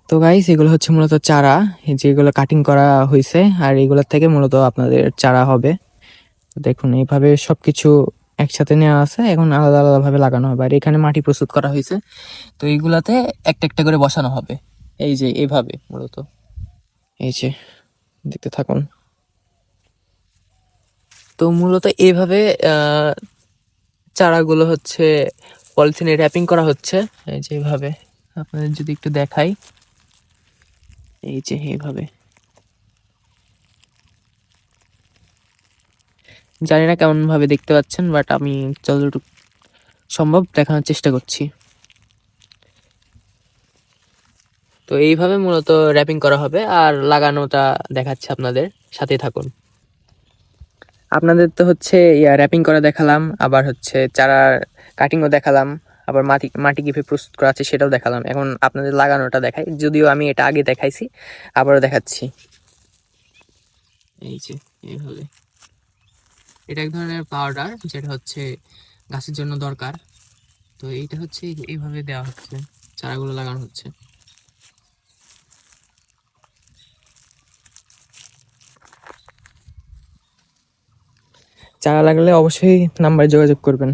তো গাইস, এগুলো হচ্ছে মূলত চারা, এই যেগুলো কাটিং করা হয়েছে, আর এগুলোর থেকে মূলত আপনাদের চারা হবে। দেখুন এইভাবে সবকিছু একসাথে নেওয়া আছে, এখন আলাদা আলাদা ভাবে লাগানো হবে। আর এখানে মাটি প্রস্তুত করা হয়েছে, তো এইগুলাতে একটা একটা করে বসানো হবে। এই যে এইভাবে মূলত, এই যে দেখতে থাকুন। তো মূলত এইভাবে চারাগুলো হচ্ছে পলিথিনে র্যাপিং করা হচ্ছে। এই যে এইভাবে আপনাদের যদি একটু দেখাই, এই যে এইভাবে। জানি না কেমন ভাবে দেখতে পাচ্ছেন, বাট আমি যতটুকু সম্ভব দেখানোর চেষ্টা করছি। তো এইভাবে মূলত র্যাপিং করা হবে, আর লাগানোটা দেখাচ্ছে আপনাদের, সাথে থাকুন। আপনাদের তো হচ্ছে র্যাপিং করা দেখালাম, আবার হচ্ছে চারা কাটিংও দেখালাম, আবার মাটি মাটি কিভাবে প্রস্তুত করা আছে সেটাও দেখালাম। এখন আপনাদের লাগানোটা দেখাই, যদিও আমি এটা আগে দেখাইছি, আবারও দেখাচ্ছি। এই যে এইভাবে, এটা এক ধরনের পাউডার যেটা হচ্ছে গাছের জন্য দরকার। তো এইটা হচ্ছে এইভাবে দেওয়া হচ্ছে, চারাগুলো লাগানো হচ্ছে। চারা লাগলে অবশ্যই নাম্বারে যোগাযোগ করবেন।